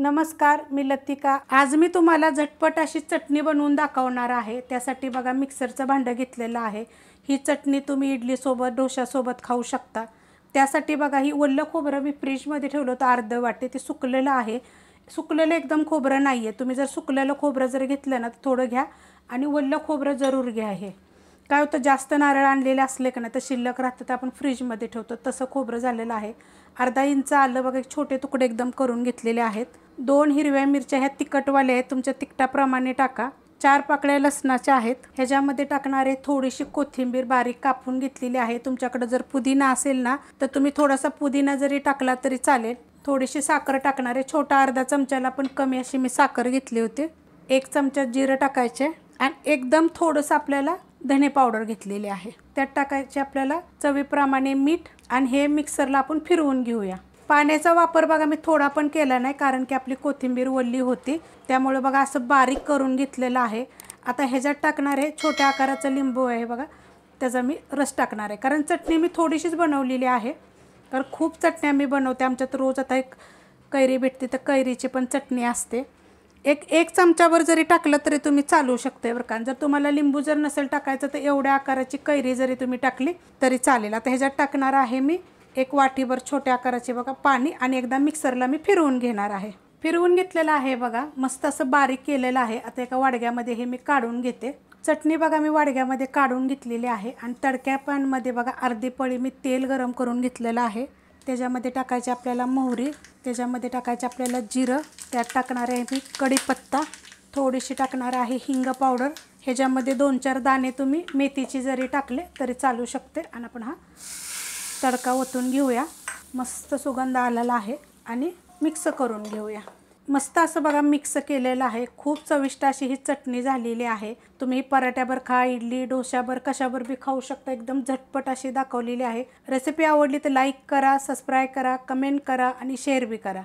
नमस्कार, मी लतिका। आज मी तुम्हाला झटपट अशी चटणी बनवून दाखवणार आहे। त्यासाठी बघा मिक्सरचं भांडं घेतलेलं आहे। ही चटणी तुम्ही इडली सोबत डोसा सोबत खाऊ शकता। त्यासाठी बघा ही ओलं खोबरं मी फ्रीज मध्ये ठेवलं होतं अर्ध वाटी, ते सुकलेलं आहे। सुकलेलं एकदम खोबरं नाहीये, तुम्ही जर सुकलेलं खोबरं जर घेतलं ना तर थोडं घ्या आणि ओलं खोबरं जरूर घ्या। हे काय होतं, जास्त नारळ आणलेले असले का ना तर शिल्लक राहतं, तर आपण फ्रीज मध्ये ठेवतो, तसं खोबरं झालेलं आहे। अर्धा इंच आलं बघा, छोटे तुकडे एकदम करून घेतलेले आहेत। 2 हिरव्या मिरच्या ह्या तिखटवाल्या आहेत, तुमच्या तिखटाप्रमाणे टाका। 4 पाकळ्या लसणाच्या आहेत। ह्याच्यामध्ये टाकणार आहे थोडीशी कोथिंबीर बारीक कापून घेतलेली आहे। तुमच्याकडे जर पुदिना असेल ना तर तुम्ही थोडासा पुदिना जरी टाकला तरी चालेल। थोडीशी साखर टाकणार आहे, छोटा अर्धा चमच्याला पण कमी अशी मी साखर घेतली होती। 1 चमचा जिरं टाकायचे आणि एकदम थोडंसं आपल्याला धने पावडर घेतलेली आहे, त्यात टाकायचे आपल्याला चवीप्रमाणे मीठ आणि हे मिक्सरला आपण फिरवून घेऊया। पाण्याचा वापर बघा मी थोडा पण केला नाही, कारण की आपली कोथिंबीर ओली होती, त्यामुळे बघा असं बारीक करून घेतलेलं आहे। आता ह्याच्यात टाकणार आहे छोट्या आकाराचा लिंबू आहे बघा, त्याचा मी रस टाकणार आहे, कारण चटणी मी थोडीशीच बनवलेली आहे। कारण खूप चटण्या मी बनवते, आमच्यात रोज आता एक कैरी भेटते तर कैरीची पण चटणी असते। एक चमचावर जरी टाकलं तरी तुम्ही चालू शकते बरं का। जर तुम्हाला लिंबू जर नसेल टाकायचं तर एवढ्या आकाराची कैरी जरी तुम्ही टाकली तरी चालेल। आता ह्याच्यात टाकणार आहे मी 1 वाटीभर छोट्या आकाराचे बघा पाणी आणि एकदा मिक्सरला मी फिरवून घेणार आहे। फिरवून घेतलेलं आहे बघा, मस्त असं बारीक केलेलं आहे। आता एका वाडग्यामध्ये हे मी काढून घेते। चटणी बघा मी वाडग्यामध्ये काढून घेतलेली आहे आणि तडक्या पॅनमध्ये बघा अर्धी पळी मी तेल गरम करून घेतलेलं आहे। त्याच्यामध्ये टाकायचे आपल्याला मोहरी, त्याच्यामध्ये टाकायचे आपल्याला जिरं, त्यात टाकणार आहे मी कढीपत्ता, थोडीशी टाकणार आहे हिंग पावडर। ह्याच्यामध्ये 2-4 दाणे तुम्ही मेथीची जरी टाकले तरी चालू शकते। आणि आपण हा तडका ओतून घेऊया। मस्त सुगंध आलेला आहे आणि मिक्स करून घेऊया। मस्त असं बघा मिक्स केलेलं आहे। खूप चविष्ट अशी ही चटणी झालेली आहे। तुम्ही पराठ्यावर खा, इडली डोशावर कशावर बी खाऊ शकता। एकदम झटपट अशी दाखवलेली आहे। रेसिपी आवडली तर लाईक करा, सबस्क्राईब करा, कमेंट करा आणि शेअर बी करा।